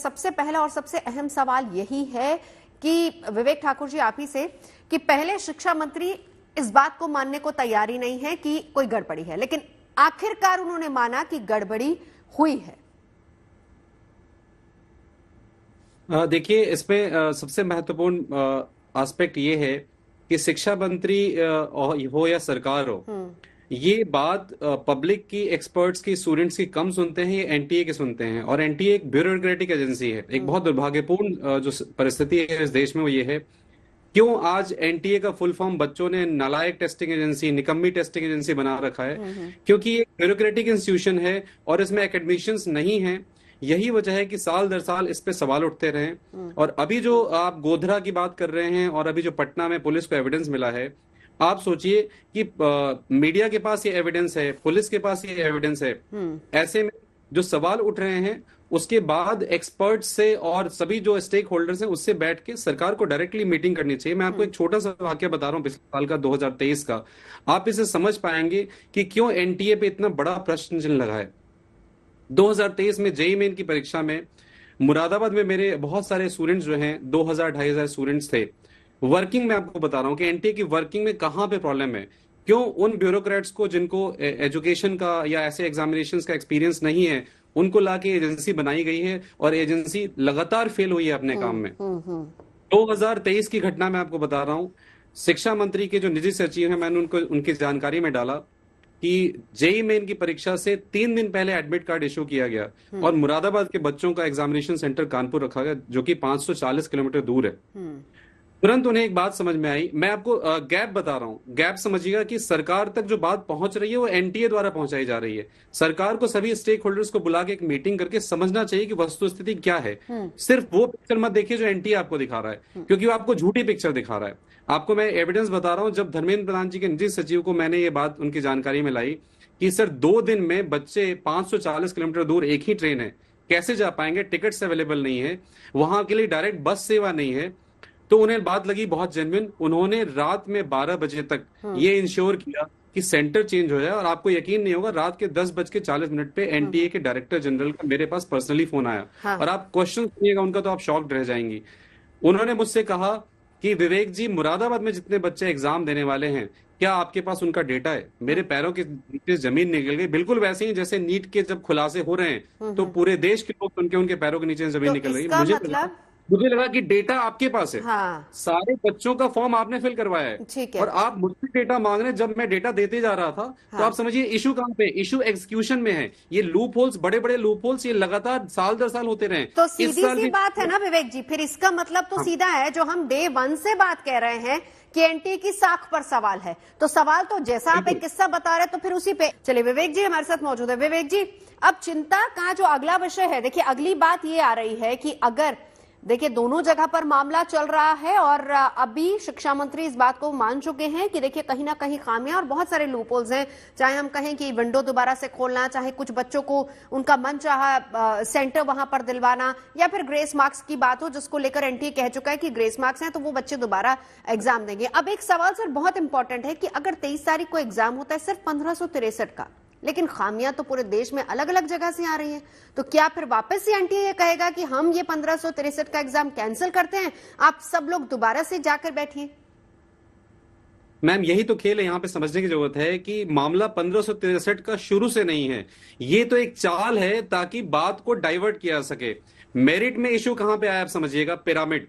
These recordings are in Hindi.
सबसे पहला और सबसे अहम सवाल यही है कि विवेक ठाकुर जी आप ही से, कि पहले शिक्षा मंत्री इस बात को मानने को तैयार ही नहीं है कि कोई गड़बड़ी है, लेकिन आखिरकार उन्होंने माना कि गड़बड़ी हुई है। देखिए, इसमें सबसे महत्वपूर्ण एस्पेक्ट ये है कि शिक्षा मंत्री हो या सरकार हो, ये बात पब्लिक की, एक्सपर्ट्स की, स्टूडेंट्स की कम सुनते हैं, ये एनटीए की सुनते हैं। और एनटीए एक ब्यूरोक्रेटिक एजेंसी है। एक बहुत दुर्भाग्यपूर्ण जो परिस्थिति है इस देश में वो ये है, क्यों आज एनटीए का फुल फॉर्म बच्चों ने नालायक टेस्टिंग एजेंसी, निकम्मी टेस्टिंग एजेंसी बना रखा है, क्योंकि ये ब्यूरोक्रेटिक इंस्टीट्यूशन है और इसमें एकेडमिशियंस नहीं है। यही वजह है कि साल दर साल इस पे सवाल उठते रहे। और अभी जो आप गोधरा की बात कर रहे हैं और अभी जो पटना में पुलिस को एविडेंस मिला है, आप सोचिए कि मीडिया के पास ये एविडेंस है, पुलिस के पास ये एविडेंस है, ऐसे में जो सवाल उठ रहे हैं उसके बाद एक्सपर्ट से और सभी जो स्टेक होल्डर्स हैं उससे बैठ के सरकार को डायरेक्टली मीटिंग करनी चाहिए। मैं आपको एक छोटा सा वाक्य बता रहा हूँ पिछले साल का, 2023 का। आप इसे समझ पाएंगे कि क्यों एनटीए पे इतना बड़ा प्रश्न चिन्ह लगा है। 2023 में जेईई मेन की परीक्षा में मुरादाबाद में मेरे बहुत सारे स्टूडेंट्स जो हैं, 2000-2500 स्टूडेंट्स थे। वर्किंग में आपको बता रहा हूं कि एनटीए की वर्किंग में कहां पे प्रॉब्लम है, क्यों उन ब्यूरोक्रेट्स को जिनको एजुकेशन का या ऐसे एग्जामिनेशंस का एक्सपीरियंस नहीं है उनको लाके एजेंसी बनाई गई है और एजेंसी लगातार फेल हुई है अपने काम में। 2023 की घटना मैं आपको बता रहा हूं, शिक्षा मंत्री के जो निजी सचिव हैं, मैंने उनको उनकी जानकारी में डाला कि जेईई मेन की परीक्षा से 3 दिन पहले एडमिट कार्ड इशू किया गया और मुरादाबाद के बच्चों का एग्जामिनेशन सेंटर कानपुर रखा गया, जो कि 540 किलोमीटर दूर है। तुरंत उन्हें एक बात समझ में आई। मैं आपको गैप बता रहा हूं, गैप समझिएगा कि सरकार तक जो बात पहुंच रही है वो एनटीए द्वारा पहुंचाई जा रही है। सरकार को सभी स्टेक होल्डर्स को बुला के एक मीटिंग करके समझना चाहिए कि वस्तुस्थिति क्या है। सिर्फ वो पिक्चर मत देखिए जो एनटीए आपको दिखा रहा है, क्योंकि वो आपको झूठी पिक्चर दिखा रहा है। आपको मैं एविडेंस बता रहा हूं, जब धर्मेंद्र प्रधान जी के निजी सचिव को मैंने ये बात उनकी जानकारी में लाई कि सर 2 दिन में बच्चे 540 किलोमीटर दूर, एक ही ट्रेन है, कैसे जा पाएंगे, टिकट्स अवेलेबल नहीं है, वहां के लिए डायरेक्ट बस सेवा नहीं है, तो उन्हें बात लगी बहुत जेन्युइन। उन्होंने रात में 12 बजे तक ये इंश्योर किया कि सेंटर चेंज हो जाए। और आपको यकीन नहीं होगा, रात के 10:40 पे एनटीए के डायरेक्टर जनरल का मेरे पास पर्सनली फोन आया। और आप क्वेश्चन सुनिएगा उनका तो आप शॉक्ड रह जाएंगी। उन्होंने मुझसे कहा कि विवेक जी, मुरादाबाद में जितने बच्चे एग्जाम देने वाले हैं, क्या आपके पास उनका डेटा है? मेरे पैरों के नीचे जमीन निकल गई। बिल्कुल वैसे ही जैसे नीट के जब खुलासे हो रहे हैं तो पूरे देश के लोग सुन के उनके पैरों के नीचे जमीन निकल रही है। मुझे लगा कि डेटा आपके पास है। हाँ। सारे बच्चों का फॉर्म आपने फिल करवाया है, ठीक है, और आप मुझसे डेटा मांग रहे हैं। जब मैं डेटा देते जा रहा था तो आप समझिए इशू कहां पे, इशू एग्जीक्यूशन में है। ये लूप होल्स, बड़े बड़े लूप होल्स, ये लगातार साल दर साल होते रहे। तो सीधी सी बात है ना विवेक जी, फिर इसका मतलब तो सीधा है, जो हम डे 1 से बात कह रहे हैं कि एनटीए की साख पर सवाल है, तो सवाल तो जैसा आप एक किस्सा बता रहे तो फिर उसी पे चलिए। विवेक जी हमारे साथ मौजूद है। विवेक जी, अब चिंता का जो अगला विषय है, देखिए अगली बात ये आ रही है कि अगर देखिए दोनों जगह पर मामला चल रहा है और अभी शिक्षा मंत्री इस बात को मान चुके हैं कि देखिए कहीं ना कहीं खामियां और बहुत सारे लूपहोल्स हैं, चाहे हम कहें कि विंडो दोबारा से खोलना, चाहे कुछ बच्चों को उनका मनचाहा सेंटर वहां पर दिलवाना, या फिर ग्रेस मार्क्स की बात हो जिसको लेकर एनटीए कह चुका है कि ग्रेस मार्क्स हैं तो वो बच्चे दोबारा एग्जाम देंगे। अब एक सवाल सर बहुत इंपॉर्टेंट है कि अगर 23 तारीख को एग्जाम होता है सिर्फ 1563 का, लेकिन खामियां तो पूरे देश में अलग अलग जगह से आ रही हैं, तो क्या फिर वापस से एनटीए ये कहेगा कि हम ये 1563 का एग्जाम कैंसिल करते हैं, आप सब लोग दोबारा से जाकर बैठिए? मैम, यही तो खेल है। यहाँ पे समझने की जरूरत है कि मामला 1563 का शुरू से नहीं है। ये तो एक चाल है ताकि बात को डाइवर्ट किया जा सके। मेरिट में इशू कहां पे आया आप समझिएगा, पिरामिड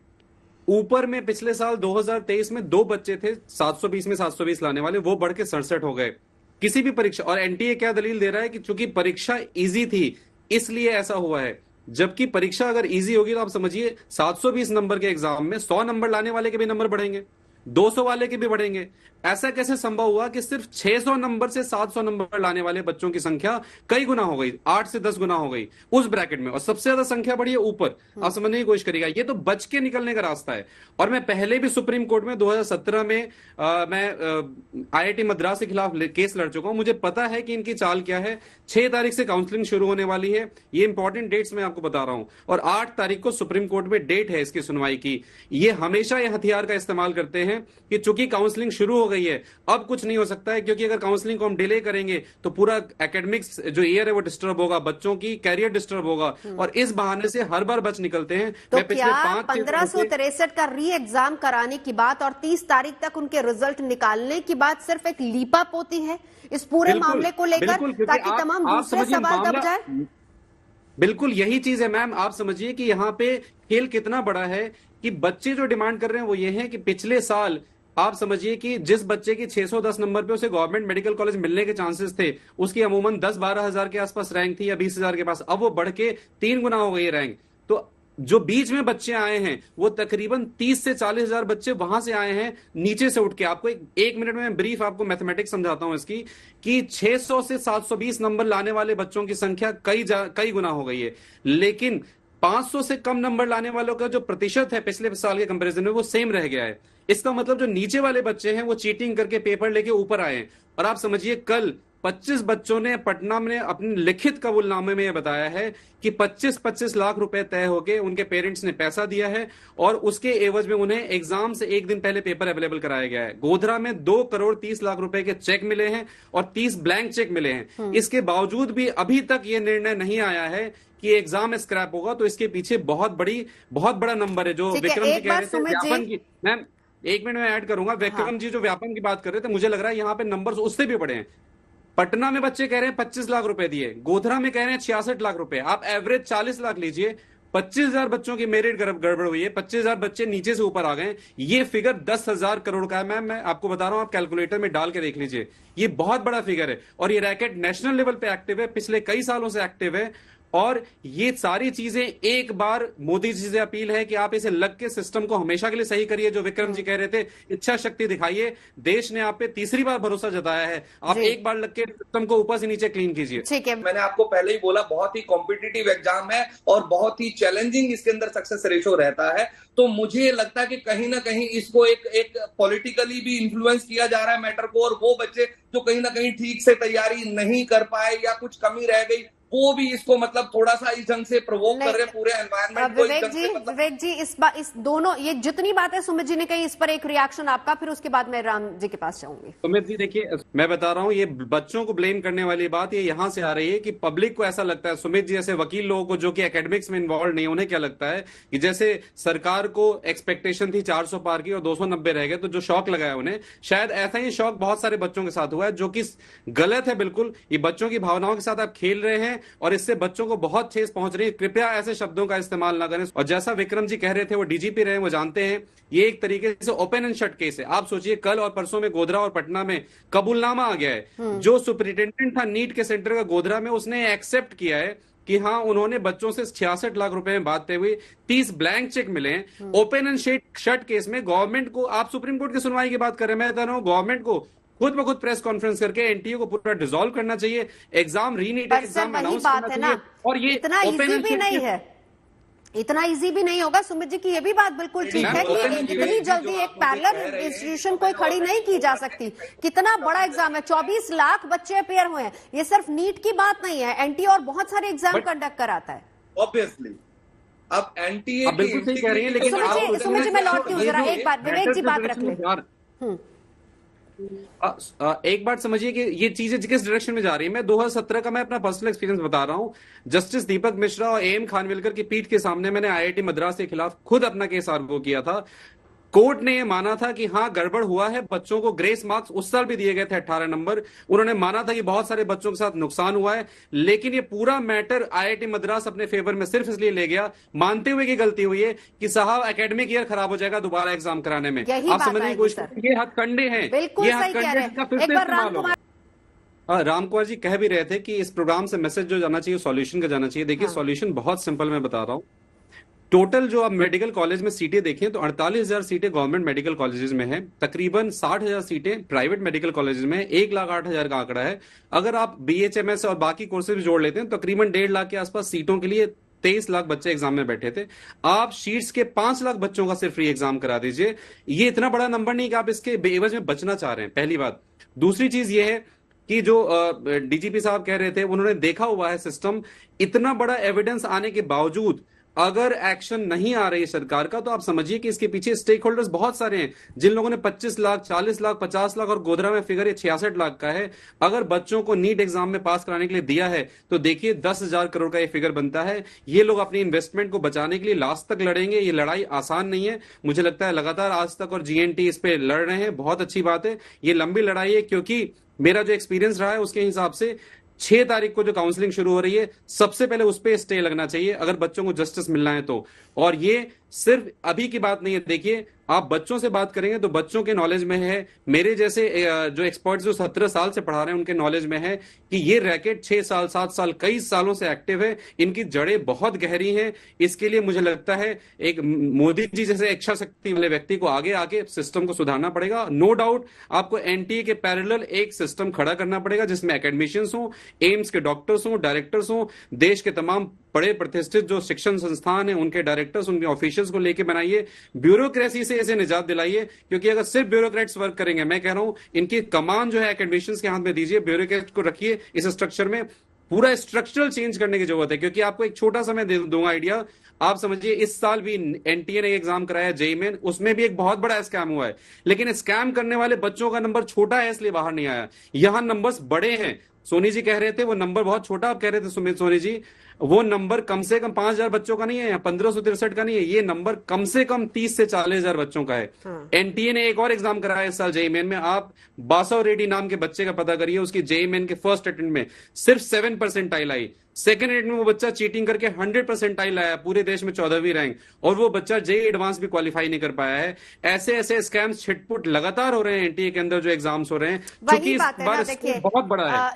ऊपर में। पिछले साल 2023 में 2 बच्चे थे 720 में 720 लाने वाले, वो बढ़ के 67 हो गए किसी भी परीक्षा। और एनटीए क्या दलील दे रहा है कि चूंकि परीक्षा इजी थी इसलिए ऐसा हुआ है, जबकि परीक्षा अगर इजी होगी तो आप समझिए 720 नंबर के एग्जाम में 100 नंबर लाने वाले के भी नंबर बढ़ेंगे, 200 वाले के भी बढ़ेंगे। ऐसा कैसे संभव हुआ कि सिर्फ 600 नंबर से 700 नंबर लाने वाले बच्चों की संख्या कई गुना हो गई, 8 से 10 गुना हो गई उस ब्रैकेट में, और सबसे ज्यादा संख्या बढ़ी है ऊपर। आप समझने की कोशिश करिएगा, ये तो बच के निकलने का रास्ता है। और मैं पहले भी सुप्रीम कोर्ट में 2017 में मैं आईआईटी मद्रास के खिलाफ केस लड़ चुका हूं। मुझे पता है कि इनकी चाल क्या है। 6 तारीख से काउंसलिंग शुरू होने वाली है, ये इंपॉर्टेंट डेट्स मैं आपको बता रहा हूं, और 8 तारीख को सुप्रीम कोर्ट में डेट है इसकी सुनवाई की। ये हमेशा ये हथियार का इस्तेमाल करते हैं हैं कि चूंकि काउंसलिंग शुरू हो गई है, अब कुछ नहीं हो सकता है, क्योंकि अगर काउंसलिंग को हम डिले करेंगे तो पूरा एकेडमिक्स जो ईयर है वो डिस्टर्ब होगा, बच्चों की कैरियर डिस्टर्ब होगा, और इस बहाने से हर बार बच निकलते हैं। तो मैं पिछले क्या 5-6 का री एग्जाम कराने की बात और 30 तारीख तक उनके रिजल्ट निकालने की बात सिर्फ एक लीपा पोती है इस पूरे मामले को लेकर, ताकि तमाम दूसरे सवाल दब जाए? बिल्कुल यही चीज है मैम। आप समझिए कि यहाँ पे खेल कितना बड़ा है कि बच्चे जो डिमांड कर रहे हैं वो ये है कि पिछले साल आप समझिए कि जिस बच्चे की 610 नंबर पे उसे गवर्नमेंट मेडिकल कॉलेज मिलने के चांसेस थे, उसकी अमूमन 10-12 हजार के आसपास रैंक थी या 20,000 के पास, अब वो बढ़ के 3 गुना हो गई है रैंक। तो जो बीच में बच्चे आए हैं वो तकरीबन 30 से 40 हजार बच्चे वहां से आए हैं नीचे से उठ के। आपको एक मिनट में ब्रीफ आपको मैथमेटिक्स समझाता हूं इसकी, कि 600 से 720 नंबर लाने वाले बच्चों की संख्या कई गुना हो गई है, लेकिन 500 से कम नंबर लाने वालों का जो प्रतिशत है पिछले साल के कंपैरिजन में वो सेम रह गया है। इसका मतलब जो नीचे वाले बच्चे हैं वो चीटिंग करके पेपर लेके ऊपर आए हैं। और आप समझिए कल 25 बच्चों ने पटना में अपने लिखित कबूलनामे में यह बताया है कि 25-25 लाख रुपए तय होके उनके पेरेंट्स ने पैसा दिया है, और उसके एवज में उन्हें एग्जाम से एक दिन पहले पेपर अवेलेबल कराया गया है। गोधरा में 2 करोड़ 30 लाख रुपए के चेक मिले हैं और 30 ब्लैंक चेक मिले हैं। इसके बावजूद भी अभी तक यह निर्णय नहीं आया है कि एग्जाम स्क्रैप होगा। तो इसके पीछे बहुत बड़ा नंबर है। जो विक्रम जी कह रहे थे व्यापन की, मैम एक मिनट में ऐड करूंगा, विक्रम जी जो व्यापन की बात कर रहे थे, मुझे लग रहा है यहाँ पे नंबर्स उससे भी बड़े हैं। पटना में बच्चे कह रहे हैं 25 लाख रुपए दिए, गोधरा में कह रहे हैं 66 लाख रुपए, आप एवरेज 40 लाख लीजिए। 25,000 बच्चों की मेरिट गड़बड़ हुई है, 25,000 बच्चे नीचे से ऊपर आ गए। ये फिगर 10,000 करोड़ का है मैम, मैं आपको बता रहा हूं, आप कैलकुलेटर में डाल के देख लीजिए, ये बहुत बड़ा फिगर है। और ये रैकेट नेशनल लेवल पे एक्टिव है, पिछले कई सालों से एक्टिव है। और ये सारी चीजें, एक बार मोदी जी से अपील है कि आप इसे लग के सिस्टम को हमेशा के लिए सही करिए। जो विक्रम जी कह रहे थे, इच्छा शक्ति दिखाइए, देश ने आप पे तीसरी बार भरोसा जताया है, आप एक बार लग के सिस्टम को ऊपर से नीचे क्लीन कीजिए। ठीक है, मैंने आपको पहले ही बोला, बहुत ही कॉम्पिटिटिव एग्जाम है और बहुत ही चैलेंजिंग इसके अंदर सक्सेस रेशो रहता है। तो मुझे लगता है कि कहीं ना कहीं इसको एक पॉलिटिकली भी इन्फ्लुएंस किया जा रहा है मैटर को, और वो बच्चे जो कहीं ना कहीं ठीक से तैयारी नहीं कर पाए या कुछ कमी रह गई, वो भी इसको मतलब थोड़ा सा इस ढंग से प्रोवोक कर रहे हैं पूरे एनवायरनमेंट को। विवेक जी इस दोनों ये जितनी बातें सुमित जी ने कही, इस पर एक रिएक्शन आपका, फिर उसके बाद मैं राम जी के पास जाऊंगी। सुमित जी देखिए, मैं बता रहा हूं, ये बच्चों को ब्लेम करने वाली बात ये यहां से आ रही है कि पब्लिक को ऐसा लगता है, सुमित जी जैसे वकील लोगों को जो कि एकेडमिक्स में इन्वॉल्व नहीं, उन्हें क्या लगता है कि जैसे सरकार को एक्सपेक्टेशन थी 400 पार की और 290 रह गए, तो जो शौक लगाया उन्हें, शायद ऐसा ही शौक बहुत सारे बच्चों के साथ हुआ है, जो कि गलत है बिल्कुल। ये बच्चों की भावनाओं के साथ आप खेल रहे हैं और इससे बच्चों को बहुत ठेस पहुंच रही है। कृपया ऐसे शब्दों का इस्तेमाल ना करें। और जैसा विक्रम जी कह रहे थे, वो डीजीपी रहे, वो जानते हैं ये एक तरीके से ओपन एंड शट केस है। आप सोचिए, कल और परसों में गोधरा और पटना में कबूलनामा आ गया है। जो सुपरिटेंडेंट था नीट के सेंटर का गोधरा में, उसने एक्सेप्ट किया है कि हाँ, उन्होंने बच्चों से 66 लाख रुपए में बांटते हुए 30 ब्लैंक चेक मिले हैं। ओपन एंड शट केस में गवर्नमेंट को, आप सुप्रीम कोर्ट की सुनवाई की बात कर रहे हैं, मैं कह रहा हूं गवर्नमेंट को खुद ब खुद प्रेस कॉन्फ्रेंस करके एनटीए को पूरा डिसॉल्व करना चाहिए, एग्जाम रीनीट एग्जाम अनाउंस करना चाहिए। और ये इतना इजी भी नहीं है, इतना इजी भी नहीं होगा। सुमित जी की ये भी बात बिल्कुल ठीक है कि इतनी जल्दी एक पैरेलल इंस्टीट्यूशन कोई खड़ी नहीं की जा सकती। कितना बड़ा एग्जाम है, 24 लाख बच्चे अपेयर हुए हैं। ये सिर्फ नीट की बात नहीं है, एनटीए और बहुत सारे एग्जाम कंडक्ट कराता है। ऑब्वियसली अब एनटीए बिल्कुल सही कह रही है, लेकिन सुमित जी मैं लौटती हूँ जरा, एक बार विवेक जी बात रख ले। एक बात समझिए कि ये चीजें किस डायरेक्शन में जा रही है। मैं 2017 का मैं अपना पर्सनल एक्सपीरियंस बता रहा हूं। जस्टिस दीपक मिश्रा और एएम खानविलकर की पीठ के सामने मैंने आईआईटी मद्रास के खिलाफ खुद अपना केस आर्गू किया था। कोर्ट ने यह माना था कि हाँ, गड़बड़ हुआ है, बच्चों को ग्रेस मार्क्स उस साल भी दिए गए थे 18 नंबर। उन्होंने माना था कि बहुत सारे बच्चों के साथ नुकसान हुआ है, लेकिन ये पूरा मैटर आईआईटी मद्रास अपने फेवर में सिर्फ इसलिए ले गया, मानते हुए कि गलती हुई है कि साहब एकेडमिक ईयर खराब हो जाएगा दोबारा एग्जाम कराने में। आप समझने की कोशिश करें, ये हथकंडे हैं, ये हथकंडे का फिर से इस्तेमाल होगा। राम कुमार जी कह भी रहे थे कि इस प्रोग्राम से मैसेज जो जाना चाहिए सॉल्यूशन का जाना चाहिए। देखिए, सॉल्यूशन बहुत सिंपल, मैं बता रहा हूं। टोटल जो आप मेडिकल कॉलेज में सीटें देखें तो 48,000 सीटें गवर्नमेंट मेडिकल कॉलेजेस में हैं, तकरीबन 60,000 सीटें प्राइवेट मेडिकल कॉलेजेस में, 1,08,000 का आंकड़ा है। अगर आप बीएचएमएस और बाकी कोर्सेज भी जोड़ लेते हैं तो तकरीबन 1.5 लाख के आसपास सीटों के लिए 23 लाख बच्चे एग्जाम में बैठे थे। आप शीट्स के 5 लाख बच्चों का सिर्फ फ्री एग्जाम करा दीजिए। ये इतना बड़ा नंबर नहीं कि आप इसके बेवज में बचना चाह रहे हैं, पहली बात। दूसरी चीज ये है कि जो डीजीपी साहब कह रहे थे, उन्होंने देखा हुआ है सिस्टम, इतना बड़ा एविडेंस आने के बावजूद अगर एक्शन नहीं आ रही है सरकार का, तो आप समझिए कि इसके पीछे स्टेक होल्डर्स बहुत सारे हैं, जिन लोगों ने 25 लाख, 40 लाख, 50 लाख, और गोधरा में फिगर 66 लाख का है। अगर बच्चों को नीट एग्जाम में पास कराने के लिए दिया है, तो देखिए 10,000 करोड़ का ये फिगर बनता है। ये लोग अपनी इन्वेस्टमेंट को बचाने के लिए लास्ट तक लड़ेंगे। ये लड़ाई आसान नहीं है। मुझे लगता है लगातार आज तक और जीएनटी इस पे लड़ रहे हैं, बहुत अच्छी बात है। ये लंबी लड़ाई है, क्योंकि मेरा जो एक्सपीरियंस रहा है उसके हिसाब से 6 तारीख को जो काउंसलिंग शुरू हो रही है, सबसे पहले उस पे स्टे लगना चाहिए अगर बच्चों को जस्टिस मिलना है तो। और ये सिर्फ अभी की बात नहीं है। देखिए, आप बच्चों से बात करेंगे तो बच्चों के नॉलेज में है, मेरे जैसे जो एक्सपर्ट्स जो 17 साल से पढ़ा रहे हैं उनके नॉलेज में है कि ये रैकेट 6 साल, 7 साल, कई सालों से एक्टिव है। इनकी जड़ें बहुत गहरी हैं। इसके लिए मुझे लगता है एक मोदी जी जैसे इच्छा शक्ति वाले व्यक्ति को आगे आके सिस्टम को सुधारना पड़ेगा। नो डाउट आपको एनटीए के पैरेलल एक सिस्टम खड़ा करना पड़ेगा, जिसमें एकेडमिशियंस हो, एम्स के डॉक्टर्स हो, डायरेक्टर्स हो, देश के तमाम बड़े प्रतिष्ठित जो शिक्षण संस्थान हैं उनके डायरेक्टर्स, उनके ऑफिशियल्स को लेके बनाइए। ब्यूरोक्रेसी से इसे निजात दिलाइए, क्योंकि अगर सिर्फ ब्यूरोक्रेट्स वर्क करेंगे, मैं कह रहा हूं इनकी कमान जो है एकेडमिशियंस के हाथ में दीजिए, ब्यूरोक्रेट को रखिए इस स्ट्रक्चर में। पूरा स्ट्रक्चरल चेंज करने की जरूरत है, क्योंकि आपको एक छोटा सा मैं दे दूंगा आइडिया। आप समझिए, इस साल भी एनटीए ने एग्जाम कराया है, जेईई मेन, उसमें भी एक बहुत बड़ा स्कैम हुआ है। लेकिन स्कैम करने वाले बच्चों का नंबर छोटा है, इसलिए बाहर नहीं आया। यहां नंबर्स बड़े हैं। सोनी जी कह रहे थे वो नंबर बहुत छोटा, आप कह रहे थे सुमित सोनी जी, वो नंबर कम से कम 5,000 बच्चों का नहीं है, 1563 का नहीं है। ये नंबर कम से कम 30 से 40,000 बच्चों का है। एनटीए ने एक और एग्जाम कराया इस साल जेईई मेन में। आप बासव रेड्डी नाम के बच्चे का पता करिए, उसकी जेईई मेन के फर्स्ट अटेम्प्ट में सिर्फ 7% आई। सेकंड अटेम्प्ट में वो बच्चा चीटिंग करके 100% आया, पूरे देश में 14वीं रैंक, और वो बच्चा जेईई एडवांस भी क्वालिफाई नहीं कर पाया है। ऐसे ऐसे स्कैम्स छिटपुट लगातार हो रहे हैं एनटीए के अंदर जो एग्जाम्स हो रहे हैं, क्योंकि इस बार बहुत बड़ा है।